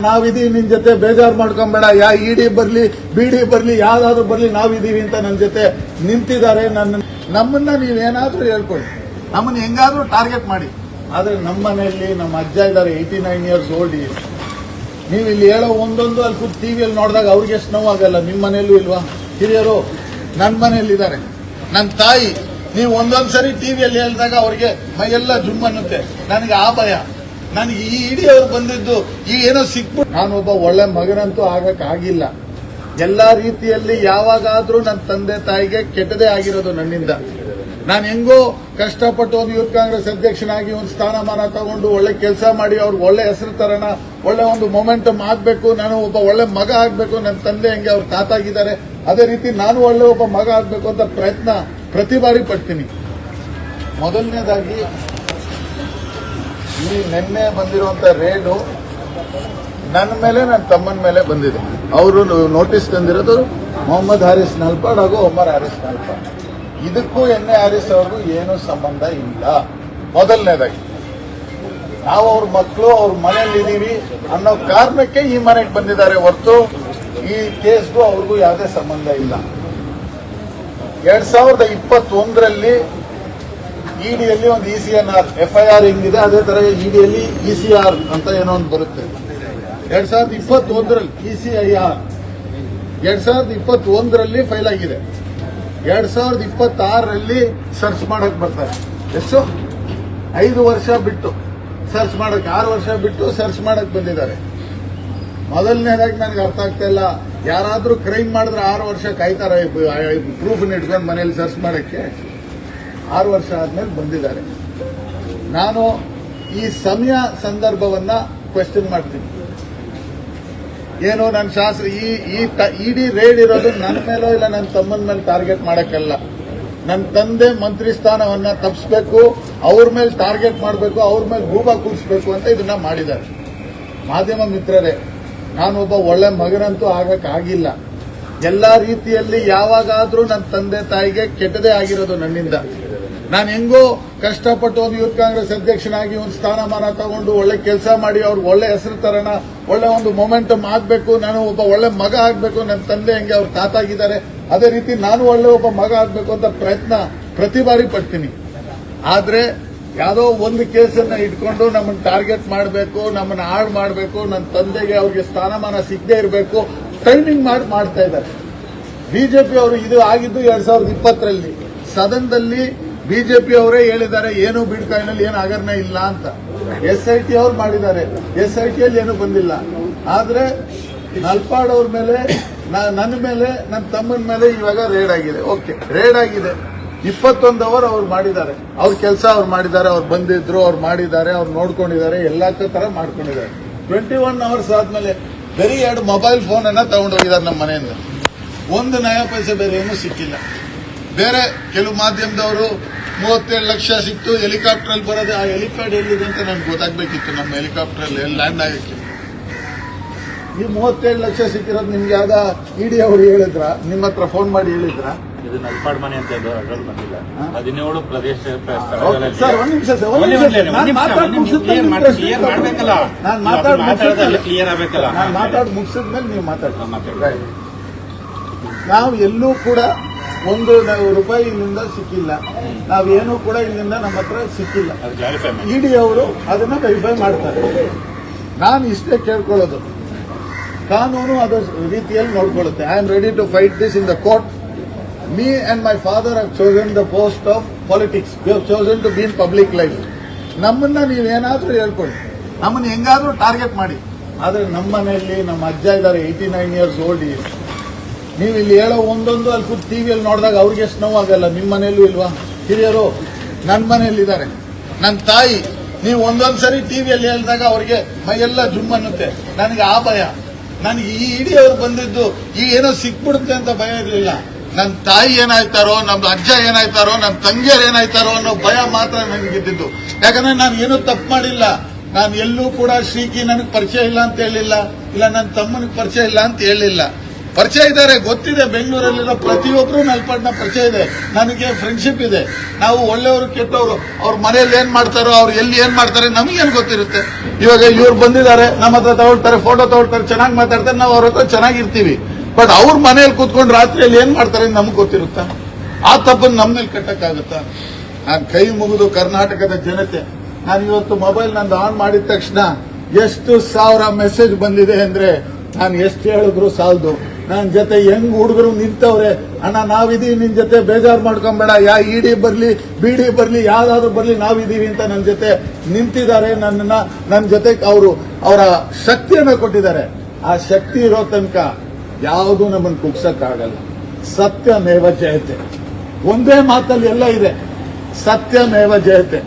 ನಾವಿದೀವಿ ನಿನ್ ಜೊತೆ, ಬೇಜಾರು ಮಾಡ್ಕೊಂಬೇಡ. ಇಡಿ ಬರ್ಲಿ ಬಿಡಿ ಬರ್ಲಿ ಯಾವ್ದಾದ್ರು ಬರ್ಲಿ ನಾವಿದೀವಿ ಅಂತ ನನ್ನ ಜೊತೆ ನಿಂತಿದ್ದಾರೆ. ನಮ್ಮನ್ನ ನೀವೇನಾದ್ರೂ ಹೇಳ್ಕೊಳ್ಳಿ, ನಮ್ಮನ್ನ ಹೆಂಗಾದ್ರೂ ಟಾರ್ಗೆಟ್ ಮಾಡಿ. ಆದ್ರೆ ನಮ್ಮ ಮನೆಯಲ್ಲಿ ನಮ್ಮ ಅಜ್ಜ ಇದ್ದಾರೆ, 89 ಇಯರ್ಸ್ ಓಲ್ಡ್. ನೀವು ಇಲ್ಲಿ ಹೇಳೋ ಒಂದೊಂದು ಅಲ್ಲಿ ಕೂತ್ ಟಿವಿಯಲ್ಲಿ ನೋಡಿದಾಗ ಅವ್ರಿಗೆ ಎಷ್ಟು ನೋವಾಗಲ್ಲ. ನಿಮ್ಮ ಮನೆಯಲ್ಲೂ ಇಲ್ವಾ ಹಿರಿಯರು? ನನ್ನ ಮನೆಯಲ್ಲಿ ಇದ್ದಾರೆ. ನನ್ನ ತಾಯಿ ನೀವು ಒಂದೊಂದ್ಸರಿ ಟಿವಿಯಲ್ಲಿ ಹೇಳಿದಾಗ ಅವ್ರಿಗೆ ಮೈಯೆಲ್ಲ ಜುಮ್ ಅನ್ನುತ್ತೆ. ನನಗೆ ಆ ಭಯ. ನನಗೆ ಈ ಇಡೀ ಅವ್ರು ಬಂದಿದ್ದು ಈ ಏನೋ ಸಿಕ್ಬಿಟ್ಟು ನಾನೊಬ್ಬ ಒಳ್ಳೆ ಮಗನಂತೂ ಆಗಕ್ಕಾಗಿಲ್ಲ. ಎಲ್ಲಾ ರೀತಿಯಲ್ಲಿ ಯಾವಾಗಾದ್ರೂ ನನ್ನ ತಂದೆ ತಾಯಿಗೆ ಕೆಟ್ಟದೇ ಆಗಿರೋದು ನನ್ನಿಂದ. ನಾನು ಹೆಂಗೋ ಕಷ್ಟಪಟ್ಟು ಒಂದು ಯೂತ್ ಕಾಂಗ್ರೆಸ್ ಅಧ್ಯಕ್ಷನಾಗಿ ಒಂದು ಸ್ಥಾನಮಾನ ತಗೊಂಡು ಒಳ್ಳೆ ಕೆಲಸ ಮಾಡಿ ಅವ್ರಿಗೆ ಒಳ್ಳೆ ಹೆಸರು ತರೋಣ, ಒಳ್ಳೆ ಒಂದು ಮೊಮೆಂಟಮ್ ಆಗ್ಬೇಕು, ನಾನು ಒಬ್ಬ ಒಳ್ಳೆ ಮಗ ಆಗ್ಬೇಕು. ನನ್ನ ತಂದೆ ಹೆಂಗೆ ಅವ್ರು ತಾತಾಗಿದ್ದಾರೆ ಅದೇ ರೀತಿ ನಾನು ಒಳ್ಳೆ ಒಬ್ಬ ಮಗ ಆಗ್ಬೇಕು ಅಂತ ಪ್ರಯತ್ನ ಪ್ರತಿ ಬಾರಿ ಪಡ್ತೀನಿ. ಮೊದಲನೇದಾಗಿ ಈ ನಿನ್ನೆ ಬಂದಿರುವಂತ ರೇಡು ನನ್ನ ಮೇಲೆ ನನ್ನ ತಮ್ಮನ ಮೇಲೆ ಬಂದಿದೆ. ಅವರು ನೋಟಿಸ್ ತಂದಿರೋದು ಮೊಹಮ್ಮದ್ ಹಾರಿಸ್ ನಲ್ಪಾಡ್ ಹಾಗೂ ಒಮರ್ ಹಾರಿಸ್ ನಲ್ಪಾಡ್. ಇದಕ್ಕೂ ಎನ್ ಎ ಹಾರಿಸ್ ಅವ್ರಿಗೂ ಏನೂ ಸಂಬಂಧ ಇಲ್ಲ. ಮೊದಲನೇದಾಗಿ ನಾವು ಅವ್ರ ಮಕ್ಕಳು ಅವ್ರ ಮನೇಲಿದ್ದೀವಿ ಅನ್ನೋ ಕಾರಣಕ್ಕೆ ಈ ಮನೆಗೆ ಬಂದಿದ್ದಾರೆ ಹೊರತು ಈ ಕೇಸ್ಗೂ ಅವ್ರಿಗೂ ಯಾವುದೇ ಸಂಬಂಧ ಇಲ್ಲ. 2021ರಲ್ಲಿ ಇಡಿಯಲ್ಲಿ ಒಂದು ECNR FIR ಹೆಂಗಿದೆ ಅದೇ ತರ ಇಡಿಯಲ್ಲಿ ECR ಅಂತ ಏನೋ ಒಂದು ಬರುತ್ತೆ. 2021ರಲ್ಲಿ ECIR 2021ರಲ್ಲಿ ಫೈಲ್ ಆಗಿದೆ. 2026ರಲ್ಲಿ ಸರ್ಚ್ ಮಾಡಕ್ ಬರ್ತಾರೆ. ಎಷ್ಟು 5 ವರ್ಷ ಬಿಟ್ಟು ಸರ್ಚ್ ಮಾಡಕ್, 6 ವರ್ಷ ಬಿಟ್ಟು ಸರ್ಚ್ ಮಾಡಕ್ ಬಂದಿದ್ದಾರೆ. ಮೊದಲನೇದಾಗಿ ನನಗೆ ಅರ್ಥ ಆಗ್ತಾ ಇಲ್ಲ, ಯಾರಾದ್ರೂ ಕ್ರೈಮ್ ಮಾಡಿದ್ರೆ 6 ವರ್ಷ ಕಾಯ್ತಾರ ಪ್ರೂಫ್ ಇಟ್ಕೊಂಡು ಮನೇಲಿ ಸರ್ಚ್ ಮಾಡಕ್ಕೆ? 6 ವರ್ಷ ಆದ್ಮೇಲೆ ಬಂದಿದ್ದಾರೆ. ನಾನು ಈ ಸಮಯ ಸಂದರ್ಭವನ್ನ ಕ್ವೆಶ್ಚನ್ ಮಾಡ್ತೀನಿ. ಏನು ನನ್ನ ಶಾಸ್ತ್ರ ಇಡಿ ರೇಡ್ ಇರೋದು ನನ್ನ ಮೇಲೋ ಇಲ್ಲ ನನ್ನ ತಮ್ಮನ ಮೇಲೆ ಟಾರ್ಗೆಟ್ ಮಾಡಕ್ಕಲ್ಲ. ನನ್ನ ತಂದೆ ಮಂತ್ರಿ ಸ್ಥಾನವನ್ನ ತಪ್ಪಿಸ್ಬೇಕು, ಅವ್ರ ಮೇಲೆ ಟಾರ್ಗೆಟ್ ಮಾಡಬೇಕು, ಅವ್ರ ಮೇಲೆ ಗೂಬಾ ಕೂರಿಸಬೇಕು ಅಂತ ಇದನ್ನ ಮಾಡಿದ್ದಾರೆ. ಮಾಧ್ಯಮ ಮಿತ್ರರೇ, ನಾನೊಬ್ಬ ಒಳ್ಳೆ ಮಗನಂತೂ ಆಗಕ್ಕಾಗಿಲ್ಲ. ಎಲ್ಲಾ ರೀತಿಯಲ್ಲಿ ಯಾವಾಗಾದ್ರೂ ನನ್ನ ತಂದೆ ತಾಯಿಗೆ ಕೆಟ್ಟದೇ ಆಗಿರೋದು ನನ್ನಿಂದ. ನಾನು ಹೆಂಗೋ ಕಷ್ಟಪಟ್ಟು ಒಂದು ಯೂತ್ ಕಾಂಗ್ರೆಸ್ ಅಧ್ಯಕ್ಷನಾಗಿ ಒಂದು ಸ್ಥಾನಮಾನ ತಗೊಂಡು ಒಳ್ಳೆ ಕೆಲಸ ಮಾಡಿ ಅವ್ರಿಗೆ ಒಳ್ಳೆ ಹೆಸರು ತರೋಣ, ಒಳ್ಳೆ ಒಂದು ಮೊಮೆಂಟಮ್ ಆಗ್ಬೇಕು, ನಾನು ಒಬ್ಬ ಒಳ್ಳೆ ಮಗ ಆಗ್ಬೇಕು. ನನ್ನ ತಂದೆ ಹೆಂಗೆ ಅವ್ರು ತಾತಾಗಿದ್ದಾರೆ ಅದೇ ರೀತಿ ನಾನು ಒಳ್ಳೆ ಒಬ್ಬ ಮಗ ಆಗ್ಬೇಕು ಅಂತ ಪ್ರಯತ್ನ ಪ್ರತಿ ಬಾರಿ ಪಡ್ತೀನಿ. ಆದ್ರೆ ಯಾವುದೋ ಒಂದು ಕೇಸನ್ನ ಇಟ್ಕೊಂಡು ನಮ್ಮನ್ನು ಟಾರ್ಗೆಟ್ ಮಾಡಬೇಕು, ನಮ್ಮನ್ನು ಹಾಳು ಮಾಡಬೇಕು, ನನ್ನ ತಂದೆಗೆ ಅವ್ರಿಗೆ ಸ್ಥಾನಮಾನ ಸಿಗದೆ ಇರಬೇಕು, ಟೈಮಿಂಗ್ ಮಾಡ್ತಾ ಇದ್ದಾರೆ. ಬಿಜೆಪಿ ಅವರು ಇದು ಆಗಿದ್ದು 2020ರಲ್ಲಿ ಸದನದಲ್ಲಿ ಬಿಜೆಪಿ ಅವರೇ ಹೇಳಿದ್ದಾರೆ ಏನು ಬಿಡ್ಕಾಯಿನಲ್ಲಿ ಏನು ಹಗರಣ ಇಲ್ಲ ಅಂತ. SIT ಅವ್ರು ಮಾಡಿದ್ದಾರೆ, SITಯಲ್ಲಿ ಏನು ಬಂದಿಲ್ಲ. ಆದ್ರೆ ನಲ್ಪಾಡ್ ಅವ್ರ ಮೇಲೆ, ನನ್ನ ಮೇಲೆ, ನನ್ನ ತಮ್ಮನ ಮೇಲೆ ಇವಾಗ ರೇಡ್ ಆಗಿದೆ. ಓಕೆ, ರೇಡ್ ಆಗಿದೆ. 21 ಅವರ್ ಅವ್ರು ಮಾಡಿದ್ದಾರೆ, ಅವ್ರ ಕೆಲಸ ಅವ್ರು ಮಾಡಿದ್ದಾರೆ, ಅವ್ರು ಬಂದಿದ್ರು, ಅವ್ರು ಮಾಡಿದ್ದಾರೆ, ಅವ್ರು ನೋಡ್ಕೊಂಡಿದ್ದಾರೆ, ಎಲ್ಲಾ ತರ ಮಾಡ್ಕೊಂಡಿದ್ದಾರೆ. 21 ಅವರ್ಸ್ ಆದ್ಮೇಲೆ ಬರೀ 2 ಮೊಬೈಲ್ ಫೋನ್ ಅನ್ನ ತಗೊಂಡೋಗಿದ್ದಾರೆ ನಮ್ಮ ಮನೆಯಿಂದ. 1 ನಯ ಪೈಸೆ ಬೇರೆ ಏನೂ ಸಿಕ್ಕಿಲ್ಲ. ಬೇರೆ ಕೆಲವು ಮಾಧ್ಯಮದವರು 37 ಲಕ್ಷ ಸಿಕ್ತು ಹೆಲಿಕಾಪ್ಟರ್ ಅಲ್ಲಿ ಬರೋದು. ಆ ಹೆಲಿಪ್ಯಾಡ್ ಎಲ್ಲಿದೆ ಅಂತ ನನ್ಗೆ ಗೊತ್ತಾಗ್ಬೇಕಿತ್ತು. ನಮ್ಮ ಹೆಲಿಕಾಪ್ಟರ್ ಅಲ್ಲಿ ಲ್ಯಾಂಡ್ ಆಗಕ್ಕೆ ಈ 37 ಲಕ್ಷ ಸಿಕ್ಕಿರೋದು ನಿಮ್ಗೆ ಯಾವ್ದ ಇಡಿ ಅವರು ಹೇಳಿದ್ರ? ನಿಮ್ಮ ಹತ್ರ ಫೋನ್ ಮಾಡಿ ಹೇಳಿದ್ರ? ಇದು ನಲ್ಪಾಡ್ ಮನೆ ಅಂತ ಅದ್ರಲ್ಲಿ ಬಂದಿಲ್ಲ. 17 ಪ್ರದೇಶ ಸರ್, ಒಂದ್ ನಿಮಿಷ ಸರ್, ನಾನು ಮಾತಾಡಿ ಮುಗಿಸಿದ್ಮೇಲೆ ನೀವು ಮಾತಾಡಿ. ನಾವು ಎಲ್ಲೂ ಕೂಡ 1 ರೂಪಾಯಿ ಇಲ್ಲಿಂದ ಸಿಕ್ಕಿಲ್ಲ. ನಾವೇನು ಕೂಡ ಇಲ್ಲಿಂದ ನಮ್ಮ ಹತ್ರ ಸಿಕ್ಕಿಲ್ಲ. ಇಡಿ ಅವರು ಅದನ್ನ ವೆರಿಫೈ ಮಾಡ್ತಾರೆ. ನಾನು ಇಷ್ಟೇ ಕೇಳ್ಕೊಳ್ಳೋದು, ಕಾನೂನು ಅದರ ರೀತಿಯಲ್ಲಿ ನೋಡ್ಕೊಳ್ಳುತ್ತೆ. I am ready to fight this in the court. Me and my father have chosen the post of politics. We have chosen to be in public life. ನಮ್ಮನ್ನ ನೀವೇನಾದ್ರೂ ಹೇಳ್ಕೊಳ್ಳಿ, ನಮ್ಮನ್ನ ಹೆಂಗಾದ್ರೂ ಟಾರ್ಗೆಟ್ ಮಾಡಿ. ಆದ್ರೆ ನಮ್ಮ ಮನೆಯಲ್ಲಿ ನಮ್ಮ ಅಜ್ಜ ಇದ್ದಾರೆ, 89 ಇಯರ್ಸ್ ಓಲ್ಡ್. ನೀವು ಇಲ್ಲಿ ಹೇಳೋ ಒಂದೊಂದು ಅಲ್ಲಿ ಕೂತ್ ಟಿವಿಯಲ್ಲಿ ನೋಡಿದಾಗ ಅವ್ರಿಗೆ ಎಷ್ಟು ನೋವಾಗಲ್ಲ. ನಿಮ್ಮ ಮನೆಯಲ್ಲೂ ಇಲ್ವಾ ಹಿರಿಯರು? ನನ್ನ ಮನೆಯಲ್ಲಿ ಇದ್ದಾರೆ. ನನ್ನ ತಾಯಿ ನೀವು ಒಂದೊಂದ್ಸರಿ ಟಿವಿಯಲ್ಲಿ ಹೇಳಿದಾಗ ಅವ್ರಿಗೆ ಮೈಯೆಲ್ಲ ಜುಮ್ ಅನ್ನುತ್ತೆ. ನನಗೆ ಆ ಭಯ. ನನಗೆ ಈ ಇಡೀ ಅವ್ರು ಬಂದಿದ್ದು ಈ ಏನೋ ಸಿಕ್ಬಿಡುತ್ತೆ ಅಂತ ಭಯ ಇರಲಿಲ್ಲ. ನನ್ನ ತಾಯಿ ಏನಾಯ್ತಾರೋ, ನಮ್ಮ ಅಜ್ಜ ಏನಾಯ್ತಾರೋ, ನಮ್ಮ ತಂಗಿಯರು ಏನಾಯ್ತಾರೋ ಅನ್ನೋ ಭಯ ಮಾತ್ರ ನನಗಿದ್ದು. ಯಾಕಂದ್ರೆ ನಾನು ಏನೂ ತಪ್ಪು ಮಾಡಿಲ್ಲ. ನಾನು ಎಲ್ಲೂ ಕೂಡ ಶ್ರೀಕಿ ನನಗೆ ಪರಿಚಯ ಇಲ್ಲ ಅಂತ ಹೇಳಿಲ್ಲ, ಇಲ್ಲ ನನ್ನ ತಮ್ಮನಿಗೆ ಪರಿಚಯ ಇಲ್ಲ ಅಂತ ಹೇಳಿಲ್ಲ. ಪರಿಚಯ ಇದ್ದಾರೆ, ಗೊತ್ತಿದೆ. ಬೆಂಗಳೂರಲ್ಲಿರೋ ಪ್ರತಿಯೊಬ್ಬರು ನಲ್ಪಣ್ಣ ಪರಿಚಯ ಇದೆ, ನನಗೆ ಫ್ರೆಂಡ್ಶಿಪ್ ಇದೆ. ನಾವು ಒಳ್ಳೆಯವರು ಕೆಟ್ಟವರು, ಅವ್ರ ಮನೇಲಿ ಏನ್ ಮಾಡ್ತಾರೋ, ಅವ್ರು ಎಲ್ಲಿ ಏನ್ ಮಾಡ್ತಾರೆ ನಮಗೇನು ಗೊತ್ತಿರುತ್ತೆ. ಇವಾಗ ಇವ್ರು ಬಂದಿದ್ದಾರೆ, ನಮ್ಮ ಹತ್ರ ತಗೊಳ್ತಾರೆ, ಫೋಟೋ ತಗೊಳ್ತಾರೆ, ಚೆನ್ನಾಗಿ ಮಾತಾಡ್ತಾರೆ, ನಾವು ಅವ್ರ ಹತ್ರ ಚೆನ್ನಾಗಿರ್ತೀವಿ. ಬಟ್ ಅವ್ರ ಮನೇಲಿ ಕೂತ್ಕೊಂಡು ರಾತ್ರಿಯಲ್ಲಿ ಏನ್ ಮಾಡ್ತಾರೆ ನಮ್ಗೆ ಗೊತ್ತಿರುತ್ತಾ? ಆ ತಪ್ಪನ್ನು ನಮ್ಮ ಮೇಲೆ ಕಟ್ಟಕ್ಕಾಗುತ್ತಾ? ನಾನು ಕೈ ಮುಗಿದು ಕರ್ನಾಟಕದ ಜನತೆ, ನಾನು ಇವತ್ತು ಮೊಬೈಲ್ ನಂದು ಆನ್ ಮಾಡಿದ ತಕ್ಷಣ ಎಷ್ಟು ಸಾವಿರ ಮೆಸೇಜ್ ಬಂದಿದೆ ಅಂದ್ರೆ ನಾನು ಎಷ್ಟು ಹೇಳಿದ್ರು ಸಾಲದು. ನನ್ನ ಜೊತೆ ಹೆಂಗ್ ಹುಡುಗರು ನಿಂತವ್ರೆ, ಅಣ್ಣ ನಾವಿದೀವಿ ನಿನ್ ಜೊತೆ, ಬೇಜಾರು ಮಾಡ್ಕೊಂಬೇಡ, ಇಡಿ ಬರ್ಲಿ ಬಿಡಿ ಬರ್ಲಿ ಯಾವ್ದಾದ್ರು ಬರ್ಲಿ ನಾವಿದೀವಿ ಅಂತ ನನ್ನ ಜೊತೆ ನಿಂತಿದ್ದಾರೆ. ನನ್ನ ಜೊತೆ ಅವರು ಅವರ ಶಕ್ತಿಯನ್ನ ಕೊಟ್ಟಿದ್ದಾರೆ. ಆ ಶಕ್ತಿ ಇರೋ ತನಕ ಯಾವುದು ನಮ್ಮನ್ನು ಕುಗ್ಸಕ್ಕಾಗಲ್ಲ. ಸತ್ಯಮೇವ ಜಯತೆ, ಒಂದೇ ಮಾತಲ್ಲಿ ಎಲ್ಲ ಇದೆ, ಸತ್ಯಮೇವ ಜಯತೆ.